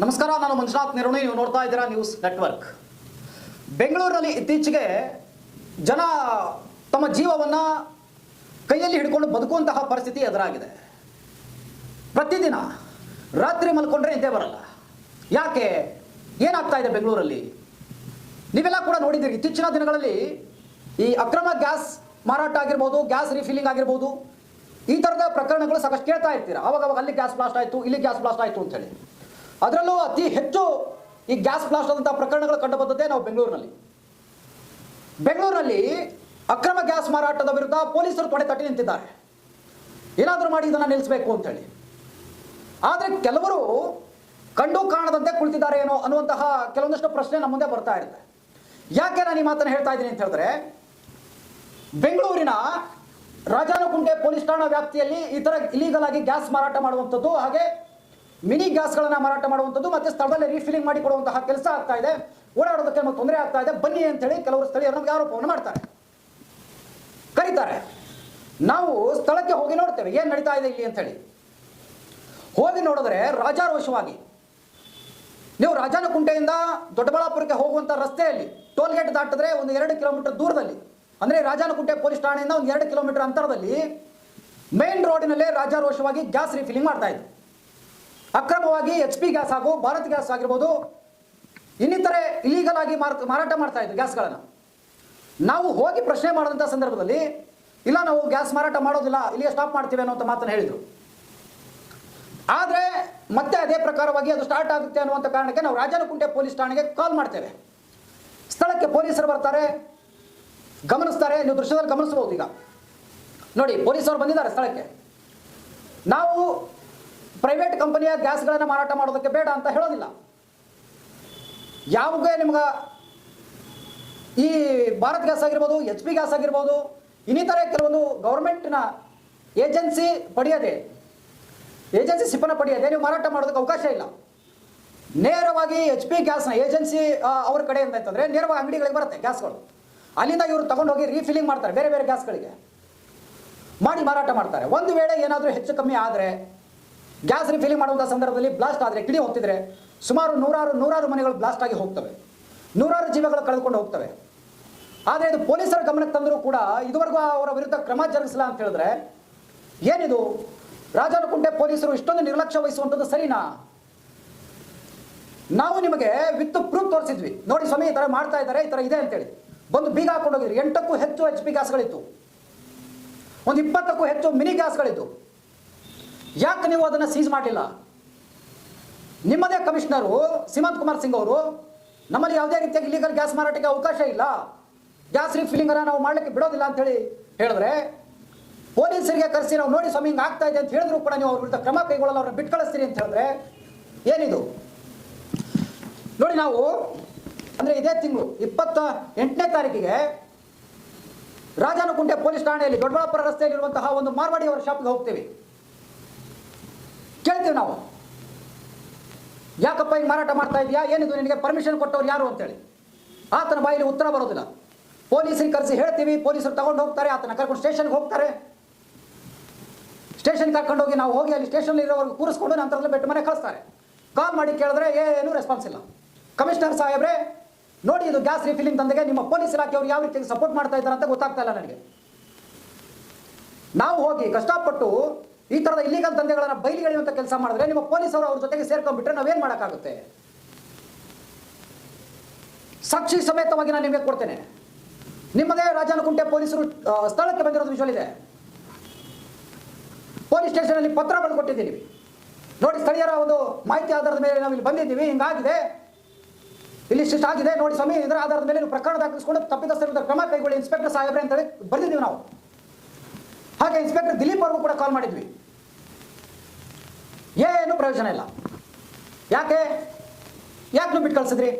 ನಮಸ್ಕಾರ, ನಾನು ಮಂಜುನಾಥ್ ನಿರುಣಿ. ನೀವು ನೋಡ್ತಾ ಇದ್ದೀರಾ ನ್ಯೂಸ್ ನೆಟ್ವರ್ಕ್. ಬೆಂಗಳೂರಿನಲ್ಲಿ ಇತ್ತೀಚೆಗೆ ಜನ ತಮ್ಮ ಜೀವವನ್ನು ಕೈಯಲ್ಲಿ ಹಿಡ್ಕೊಂಡು ಬದುಕುವಂತಹ ಪರಿಸ್ಥಿತಿ ಎದುರಾಗಿದೆ. ಪ್ರತಿದಿನ ರಾತ್ರಿ ಮಲ್ಕೊಂಡ್ರೆ ನಿದ್ದೆ ಬರಲ್ಲ. ಯಾಕೆ? ಏನಾಗ್ತಾ ಇದೆ ಬೆಂಗಳೂರಲ್ಲಿ? ನೀವೆಲ್ಲ ಕೂಡ ನೋಡಿದ್ದೀರಿ. ಇತ್ತೀಚಿನ ದಿನಗಳಲ್ಲಿ ಈ ಅಕ್ರಮ ಗ್ಯಾಸ್ ಮಾರಾಟ ಆಗಿರ್ಬೋದು, ಗ್ಯಾಸ್ ರೀಫಿಲ್ಲಿಂಗ್ ಆಗಿರ್ಬೋದು, ಈ ಥರದ ಪ್ರಕರಣಗಳು ಸಾಕಷ್ಟು ಕೇಳ್ತಾ ಇರ್ತೀರ. ಅವಾಗ ಅಲ್ಲಿ ಗ್ಯಾಸ್ ಬ್ಲಾಸ್ಟ್ ಆಯಿತು, ಇಲ್ಲಿ ಗ್ಯಾಸ್ ಬ್ಲಾಸ್ಟ್ ಆಯಿತು ಅಂತೇಳಿ. ಅದರಲ್ಲೂ ಅತಿ ಹೆಚ್ಚು ಈ ಗ್ಯಾಸ್ ಬ್ಲಾಸ್ಟ್ ಆದಂಥ ಪ್ರಕರಣಗಳು ಕಂಡು ಬಂದದ್ದೇ ನಾವು ಬೆಂಗಳೂರಿನಲ್ಲಿ ಅಕ್ರಮ ಗ್ಯಾಸ್ ಮಾರಾಟದ ವಿರುದ್ಧ ಪೊಲೀಸರು ತೊಡೆ ತಟ್ಟಿ ನಿಂತಿದ್ದಾರೆ. ಏನಾದರೂ ಮಾಡಿ ಇದನ್ನು ನಿಲ್ಲಿಸಬೇಕು ಅಂತೇಳಿ. ಆದರೆ ಕೆಲವರು ಕಂಡು ಕಾಣದಂತೆ ಕುಳಿತಿದ್ದಾರೆ ಏನೋ ಅನ್ನುವಂತಹ ಕೆಲವೊಂದಷ್ಟು ಪ್ರಶ್ನೆ ನಮ್ಮ ಮುಂದೆ ಬರ್ತಾ ಇರುತ್ತೆ. ಯಾಕೆ ನಾನು ಈ ಮಾತನ್ನು ಹೇಳ್ತಾ ಇದ್ದೀನಿ ಅಂತ ಹೇಳಿದ್ರೆ, ಬೆಂಗಳೂರಿನ ರಾಜಾನಕುಂಟೆ ಪೊಲೀಸ್ ಠಾಣಾ ವ್ಯಾಪ್ತಿಯಲ್ಲಿ ಈ ಥರ ಇಲೀಗಲ್ ಆಗಿ ಗ್ಯಾಸ್ ಮಾರಾಟ ಮಾಡುವಂಥದ್ದು, ಹಾಗೆ ಮಿನಿ ಗ್ಯಾಸ್ಗಳನ್ನು ಮಾರಾಟ ಮಾಡುವಂಥದ್ದು, ಮತ್ತು ಸ್ಥಳದಲ್ಲಿ ರೀಫಿಲಿಂಗ್ ಮಾಡಿ ಕೊಡುವಂತಹ ಕೆಲಸ ಆಗ್ತಾ ಇದೆ. ಓಡಾಡೋದಕ್ಕೆ ನಮಗೆ ತೊಂದರೆ ಆಗ್ತಾ ಇದೆ, ಬನ್ನಿ ಅಂತೇಳಿ ಕೆಲವರು ಸ್ಥಳೀಯರು ನಮಗೆ ಆರೋಪವನ್ನು ಮಾಡ್ತಾರೆ, ಕರೀತಾರೆ. ನಾವು ಸ್ಥಳಕ್ಕೆ ಹೋಗಿ ನೋಡ್ತೇವೆ ಏನು ನಡೀತಾ ಇದೆ ಇಲ್ಲಿ ಅಂತೇಳಿ. ಹೋಗಿ ನೋಡಿದ್ರೆ ರಾಜಾರೋಷವಾಗಿ ನೀವು ರಾಜಾನಕುಂಟೆಯಿಂದ ದೊಡ್ಡಬಳ್ಳಾಪುರಕ್ಕೆ ಹೋಗುವಂಥ ರಸ್ತೆಯಲ್ಲಿ ಟೋಲ್ಗೇಟ್ ದಾಟಿದ್ರೆ ಒಂದು 2 ಕಿಲೋಮೀಟರ್ ದೂರದಲ್ಲಿ, ಅಂದರೆ ರಾಜಾನಕುಂಟೆ ಪೊಲೀಸ್ ಠಾಣೆಯಿಂದ ಒಂದು 2 ಕಿಲೋಮೀಟರ್ ಅಂತರದಲ್ಲಿ ಮೇನ್ ರೋಡಿನಲ್ಲೇ ರಾಜಾರೋಷವಾಗಿ ಗ್ಯಾಸ್ ರೀಫಿಲಿಂಗ್ ಮಾಡ್ತಾ ಇದ್ರು. ಅಕ್ರಮವಾಗಿ HP ಗ್ಯಾಸ್ ಹಾಗೂ ಭಾರತ್ ಗ್ಯಾಸ್ ಆಗಿರ್ಬೋದು, ಇನ್ನಿತರೆ ಇಲೀಗಲ್ ಆಗಿ ಮಾರಾಟ ಮಾಡ್ತಾ ಇದ್ರು ಗ್ಯಾಸ್ಗಳನ್ನು. ನಾವು ಹೋಗಿ ಪ್ರಶ್ನೆ ಮಾಡಿದಂಥ ಸಂದರ್ಭದಲ್ಲಿ, ಇಲ್ಲ ನಾವು ಗ್ಯಾಸ್ ಮಾರಾಟ ಮಾಡೋದಿಲ್ಲ, ಇಲ್ಲಿಗೆ ಸ್ಟಾಪ್ ಮಾಡ್ತೀವಿ ಅನ್ನೋಂಥ ಮಾತನ್ನು ಹೇಳಿದರು. ಆದರೆ ಮತ್ತೆ ಅದೇ ಪ್ರಕಾರವಾಗಿ ಅದು ಸ್ಟಾರ್ಟ್ ಆಗುತ್ತೆ ಅನ್ನುವಂಥ ಕಾರಣಕ್ಕೆ ನಾವು ರಾಜಾನಕುಂಟೆ ಪೊಲೀಸ್ ಠಾಣೆಗೆ ಕಾಲ್ ಮಾಡ್ತೇವೆ. ಸ್ಥಳಕ್ಕೆ ಪೊಲೀಸರು ಬರ್ತಾರೆ, ಗಮನಿಸ್ತಾರೆ. ನೀವು ದೃಶ್ಯದಲ್ಲಿ ಗಮನಿಸಬಹುದು. ಈಗ ನೋಡಿ, ಪೊಲೀಸರು ಬಂದಿದ್ದಾರೆ ಸ್ಥಳಕ್ಕೆ. ನಾವು ಪ್ರೈವೇಟ್ ಕಂಪನಿಯ ಗ್ಯಾಸ್ಗಳನ್ನು ಮಾರಾಟ ಮಾಡೋದಕ್ಕೆ ಬೇಡ ಅಂತ ಹೇಳೋದಿಲ್ಲ. ಯಾವಾಗ ನಿಮ್ಗೆ ಈ ಭಾರತ್ ಗ್ಯಾಸ್ ಆಗಿರ್ಬೋದು, HP ಗ್ಯಾಸ್ ಆಗಿರ್ಬೋದು, ಇನ್ನಿತರೆ ಕೆಲವೊಂದು ಗೌರ್ಮೆಂಟ್ನ ಏಜೆನ್ಸಿ ಸಿಪ್ಪನ್ನು ಪಡೆಯದೆ ನೀವು ಮಾರಾಟ ಮಾಡೋದಕ್ಕೆ ಅವಕಾಶ ಇಲ್ಲ. ನೇರವಾಗಿ HP ಗ್ಯಾಸ್ನ ಏಜೆನ್ಸಿ ಅವ್ರ ಕಡೆಯಿಂದ ಅಂತಂದರೆ ನೇರವಾಗಿ ಅಂಗಡಿಗಳಿಗೆ ಬರುತ್ತೆ ಗ್ಯಾಸ್ಗಳು. ಅಲ್ಲಿಂದ ಇವರು ತಗೊಂಡು ಹೋಗಿ ರೀಫಿಲಿಂಗ್ ಮಾಡ್ತಾರೆ, ಬೇರೆ ಬೇರೆ ಗ್ಯಾಸ್ಗಳಿಗೆ ಮಾಡಿ ಮಾರಾಟ ಮಾಡ್ತಾರೆ. ಒಂದು ವೇಳೆ ಏನಾದರೂ ಹೆಚ್ಚು ಕಮ್ಮಿ ಆದರೆ, ಗ್ಯಾಸ್ ರೀಫಿಲಿಂಗ್ ಮಾಡುವಂಥ ಸಂದರ್ಭದಲ್ಲಿ ಬ್ಲಾಸ್ಟ್ ಆದರೆ, ಕಿಡಿ ಹೋಗ್ತಿದ್ರೆ ಸುಮಾರು ನೂರಾರು ಮನೆಗಳು ಬ್ಲಾಸ್ಟ್ ಆಗಿ ಹೋಗ್ತವೆ, ನೂರಾರು ಜೀವಗಳು ಕಳೆದುಕೊಂಡು ಹೋಗ್ತವೆ. ಆದರೆ ಇದು ಪೊಲೀಸರ ಗಮನಕ್ಕೆ ತಂದರೂ ಕೂಡ ಇದುವರೆಗೂ ಅವರ ವಿರುದ್ಧ ಕ್ರಮ ಜರುಗಿಸಿಲ್ಲ ಅಂತ ಹೇಳಿದ್ರೆ ಏನಿದು? ರಾಜಾನಕುಂಟೆ ಪೊಲೀಸರು ಇಷ್ಟೊಂದು ನಿರ್ಲಕ್ಷ್ಯ ವಹಿಸುವಂಥದ್ದು ಸರಿನಾ? ನಾವು ನಿಮಗೆ ವಿತ್ ಪ್ರೂಫ್ ತೋರಿಸಿದ್ವಿ, ನೋಡಿ ಸ್ವಾಮಿ ಈ ಥರ ಮಾಡ್ತಾ ಇದ್ದಾರೆ, ಈ ಥರ ಇದೆ ಅಂತೇಳಿ. ಬಂದು ಬೀಗ ಹಾಕೊಂಡು ಹೋಗಿದ್ರಿ. 8ಕ್ಕೂ ಹೆಚ್ಚು HP ಗ್ಯಾಸ್ಗಳಿತ್ತು, ಒಂದು 20ಕ್ಕೂ ಹೆಚ್ಚು ಮಿನಿ ಗ್ಯಾಸ್ಗಳಿತ್ತು. ಯಾಕೆ ನೀವು ಅದನ್ನು ಸೀಸ್ ಮಾಡಲಿಲ್ಲ? ನಿಮ್ಮದೇ ಕಮಿಷನರು ಸೀಮಂತ್ ಕುಮಾರ್ ಸಿಂಗ್ ಅವರು, ನಮ್ಮಲ್ಲಿ ಯಾವುದೇ ರೀತಿಯಾಗಿ ಇಲೀಗಲ್ ಗ್ಯಾಸ್ ಮಾರಾಟಕ್ಕೆ ಅವಕಾಶ ಇಲ್ಲ, ಗ್ಯಾಸ್ ರೀಫಿಲಿಂಗನ್ನು ನಾವು ಮಾಡಲಿಕ್ಕೆ ಬಿಡೋದಿಲ್ಲ ಅಂತೇಳಿ ಹೇಳಿದ್ರೆ, ಪೊಲೀಸರಿಗೆ ಕರೆಸಿ ನಾವು ನೋಡಿ ಸ್ವಾಮಿ ಹಿಂಗೆ ಆಗ್ತಾ ಇದೆ ಅಂತ ಹೇಳಿದ್ರು ಕೂಡ ನೀವು ಅವ್ರ ವಿರುದ್ಧ ಕ್ರಮ ಕೈಗೊಳ್ಳಲ್ಲ, ಅವ್ರನ್ನ ಬಿಟ್ಟು ಕಳಿಸ್ತೀರಿ ಅಂತ ಹೇಳಿದ್ರೆ ಏನಿದು? ನೋಡಿ, ನಾವು ಅಂದರೆ ಇದೇ ತಿಂಗಳು 28ನೇ ತಾರೀಕಿಗೆ ರಾಜಾನಕುಂಟೆ ಪೊಲೀಸ್ ಠಾಣೆಯಲ್ಲಿ ದೊಡ್ಡಬಳ್ಳಾಪುರ ರಸ್ತೆಯಲ್ಲಿರುವಂತಹ ಒಂದು ಮಾರ್ವಾಡಿಯವರ ಶಾಪ್ಗೆ ಹೋಗ್ತೀವಿ. ಕೇಳ್ತೀವಿ ನಾವು, ಯಾಕಪ್ಪ ಹಿಂಗೆ ಮಾರಾಟ ಮಾಡ್ತಾ ಇದೆಯಾ, ಏನಿದು, ನಿನಗೆ ಪರ್ಮಿಷನ್ ಕೊಟ್ಟವ್ರು ಯಾರು ಅಂತೇಳಿ. ಆತನ ಬಾಯಲ್ಲಿ ಉತ್ತರ ಬರೋದಿಲ್ಲ. ಪೊಲೀಸರಿಗೆ ಕರೆಸಿ ಹೇಳ್ತೀವಿ, ಪೊಲೀಸರು ತಗೊಂಡು ಹೋಗ್ತಾರೆ, ಆತನ ಕರ್ಕೊಂಡು ಸ್ಟೇಷನ್ಗೆ ಹೋಗ್ತಾರೆ. ಸ್ಟೇಷನ್ ಕರ್ಕೊಂಡು ಹೋಗಿ ನಾವು ಹೋಗಿ ಅಲ್ಲಿ ಸ್ಟೇಷನ್ ಇರೋವರೆಗೂ ಕೂರಿಸ್ಕೊಂಡು ನಂತರದಲ್ಲಿ ಬೆಟ್ಟ ಮನೆ ಕಳಿಸ್ತಾರೆ. ಕಾಲ್ ಮಾಡಿ ಕೇಳಿದ್ರೆ ಏನೂ ರೆಸ್ಪಾನ್ಸ್ ಇಲ್ಲ. ಕಮಿಷನರ್ ಸಾಹೇಬ್ರೆ ನೋಡಿ, ಇದು ಗ್ಯಾಸ್ ರೀಫಿಲಿಂಗ್ ದಂಧೆಗೆ ನಿಮ್ಮ ಪೊಲೀಸ್ ಇಲಾಖೆಯವರು ಯಾವ ರೀತಿ ಸಪೋರ್ಟ್ ಮಾಡ್ತಾ ಇದ್ದಾರೆ ಅಂತ ಗೊತ್ತಾಗ್ತಾ ಇಲ್ಲ ನನಗೆ. ನಾವು ಹೋಗಿ ಕಷ್ಟಪಟ್ಟು ಈ ಥರದ ಇಲ್ಲಿಗಲ್ ದಂಧೆಗಳನ್ನು ಬಯಲಿಗೆಳೆಯುವಂಥ ಕೆಲಸ ಮಾಡಿದ್ರೆ ನಿಮ್ಮ ಪೊಲೀಸರು ಅವ್ರ ಜೊತೆಗೆ ಸೇರ್ಕೊಂಡ್ಬಿಟ್ರೆ ನಾವೇನು ಮಾಡೋಕ್ಕಾಗುತ್ತೆ? ಸಾಕ್ಷಿ ಸಮೇತವಾಗಿ ನಾನು ನಿಮಗೆ ಕೊಡ್ತೇನೆ. ನಿಮ್ಮದೇ ರಾಜಾನಕುಂಟೆ ಪೊಲೀಸರು ಸ್ಥಳಕ್ಕೆ ಬಂದಿರೋದು ವಿಷಯ ಇದೆ. ಪೊಲೀಸ್ ಸ್ಟೇಷನಲ್ಲಿ ಪತ್ರ ಬರೆದು ಕೊಟ್ಟಿದ್ದೀವಿ. ನೋಡಿ, ಸ್ಥಳೀಯರ ಒಂದು ಮಾಹಿತಿ ಆಧಾರದ ಮೇಲೆ ನಾವು ಇಲ್ಲಿ ಬಂದಿದ್ದೀವಿ, ಹಿಂಗಾಗಿದೆ, ಇಲ್ಲಿ ಇಷ್ಟ ಆಗಿದೆ, ನೋಡಿ ಸ್ವಾಮಿ ಇದರ ಆಧಾರದ ಮೇಲೆ ನೀವು ಪ್ರಕರಣ ದಾಖಲಿಸಿಕೊಂಡು ತಪ್ಪಿತಸ್ಥರ ವಿರುದ್ಧ ಕ್ರಮ ಕೈಗೊಳ್ಳಿ ಇನ್ಸ್ಪೆಕ್ಟರ್ ಸಾಹೇಬ್ರೆ ಅಂತೇಳಿ ಬರೆದಿದ್ದೀವಿ ನಾವು. ಹಾಗೆ ಇನ್ಸ್ಪೆಕ್ಟರ್ ದಿಲೀಪ್ ಅವ್ರಿಗೂ ಕೂಡ ಕಾಲ್ ಮಾಡಿದ್ವಿ. ಏನು ಪ್ರಯೋಜನ ಇಲ್ಲ. ಯಾಕೆ ನೀವು ಬಿಟ್ಟು ಕಳಿಸಿದ್ರಿ?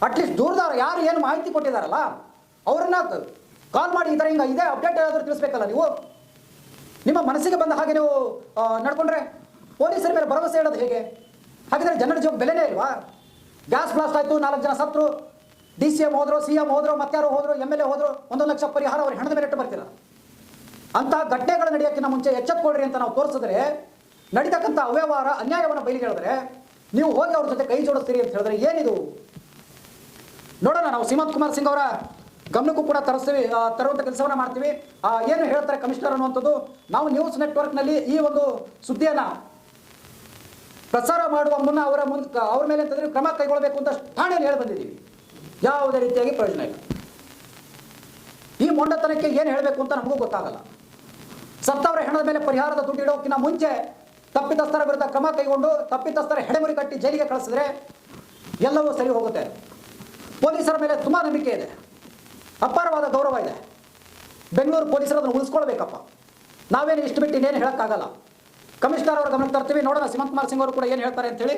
ಅಟ್ಲೀಸ್ಟ್ ದೂರದವ್ರು ಯಾರು ಏನು ಮಾಹಿತಿ ಕೊಟ್ಟಿದ್ದಾರಲ್ಲ ಅವ್ರನ್ನ ಕಾಲ್ ಮಾಡಿ ಈ ಥರ ಹಿಂಗೆ ಇದೆ ಅಪ್ಡೇಟ್ ಏನಾದರೂ ತಿಳಿಸ್ಬೇಕಲ್ಲ. ನೀವು ನಿಮ್ಮ ಮನಸ್ಸಿಗೆ ಬಂದ ಹಾಗೆ ನೀವು ನಡ್ಕೊಂಡ್ರೆ ಪೊಲೀಸರ ಮೇಲೆ ಭರವಸೆ ಇಡೋದು ಹೇಗೆ? ಹಾಗಿದ್ರೆ ಜನರ ಜೀವಕ್ಕೆ ಬೆಲೆನೇ ಇಲ್ವಾ? ಗ್ಯಾಸ್ ಬ್ಲಾಸ್ಟ್ ಆಯಿತು, 4 ಜನ ಸತ್ರು, DCM ಹೋದ್ರು, CM ಹೋದ್ರು, ಮತ್ತಾರು ಹೋದ್ರು, MLA ಹೋದ್ರು, 1 ಲಕ್ಷ ಪರಿಹಾರ ಅವ್ರ ಹೆಣದ ಮೇಲೆ ಇಟ್ಟು ಬರ್ತೀರ. ಅಂತಹ ಘಟನೆಗಳು ನಡೆಯೋಕ್ಕಿಂತ ಮುಂಚೆ ಎಚ್ಚೆತ್ತುಕೊಳ್ರಿ ಅಂತ ನಾವು ತೋರಿಸಿದ್ರೆ, ನಡೀತಕ್ಕಂಥ ಅವ್ಯವಹಾರ ಅನ್ಯಾಯವನ್ನು ಬಯಲಿಗೆಳೆದ್ರೆ ನೀವು ಹೋಗಿ ಅವ್ರ ಜೊತೆ ಕೈ ಜೋಡಿಸ್ತೀರಿ ಅಂತ ಹೇಳಿದ್ರೆ ಏನಿದು? ನೋಡೋಣ, ನಾವು ಸೀಮಂತ್ ಕುಮಾರ್ ಸಿಂಗ್ ಅವರ ಗಮನಕ್ಕೂ ಕೂಡ ತರುವಂಥ ಕೆಲಸವನ್ನು ಮಾಡ್ತೀವಿ. ಏನು ಹೇಳ್ತಾರೆ ಕಮಿಷನರ್ ಅನ್ನುವಂಥದ್ದು ನಾವು ನ್ಯೂಸ್ ನೆಟ್ವರ್ಕ್ನಲ್ಲಿ ಈ ಒಂದು ಸುದ್ದಿಯನ್ನು ಪ್ರಸಾರ ಮಾಡುವ ಮುನ್ನ ಅವ್ರ ಮೇಲೆ ಅಂತಂದ್ರೆ ಕ್ರಮ ಕೈಗೊಳ್ಳಬೇಕು ಅಂತ ಠಾಣೆಯಲ್ಲಿ ಹೇಳಿ ಬಂದಿದ್ದೀವಿ. ಯಾವುದೇ ರೀತಿಯಾಗಿ ಪ್ರಯೋಜನ ಇಲ್ಲ. ಈ ಮೊಂಡತನಕ್ಕೆ ಏನು ಹೇಳಬೇಕು ಅಂತ ನಮಗೂ ಗೊತ್ತಾಗಲ್ಲ. ಸತ್ತವರ ಹೆಣದ ಮೇಲೆ ಪರಿಹಾರದ ದುಡ್ಡು ಇಡೋಕ್ಕಿಂತ ಮುಂಚೆ ತಪ್ಪಿತಸ್ಥರ ವಿರುದ್ಧ ಕ್ರಮ ಕೈಗೊಂಡು ತಪ್ಪಿತಸ್ಥರ ಹೆಡೆಮುರಿ ಕಟ್ಟಿ ಜೈಲಿಗೆ ಕಳಿಸಿದ್ರೆ ಎಲ್ಲವೂ ಸರಿ ಹೋಗುತ್ತೆ. ಪೊಲೀಸರ ಮೇಲೆ ತುಂಬ ನಂಬಿಕೆ ಇದೆ, ಅಪಾರವಾದ ಗೌರವ ಇದೆ. ಬೆಂಗಳೂರು ಪೊಲೀಸರು ಅದನ್ನು ಉಳಿಸ್ಕೊಳ್ಬೇಕಪ್ಪ. ನಾವೇನು ಇಷ್ಟು ಬಿಟ್ಟು ಇನ್ನೇನು ಹೇಳೋಕ್ಕಾಗಲ್ಲ. ಕಮಿಷನರ್ ಅವರ ಗಮನಕ್ಕೆ ತರ್ತೀವಿ. ನೋಡೋಣ ಸೀಮಂತ್ ಕುಮಾರ್ ಸಿಂಗ್ ಅವರು ಕೂಡ ಏನು ಹೇಳ್ತಾರೆ ಅಂತೇಳಿ.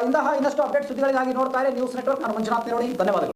ಇಂತಹ ಇನ್ನಷ್ಟು ಅಪ್ಡೇಟ್ ಸುದ್ದಿಗಳಿಗಾಗಿ ನೋಡ್ತಾರೆ ನ್ಯೂಸ್ ನೆಟ್ವರ್ಕ್. ನಾನು ಮಂಜುನಾಥ್ ನಿರೋಡಿ, ಧನ್ಯವಾದಗಳು.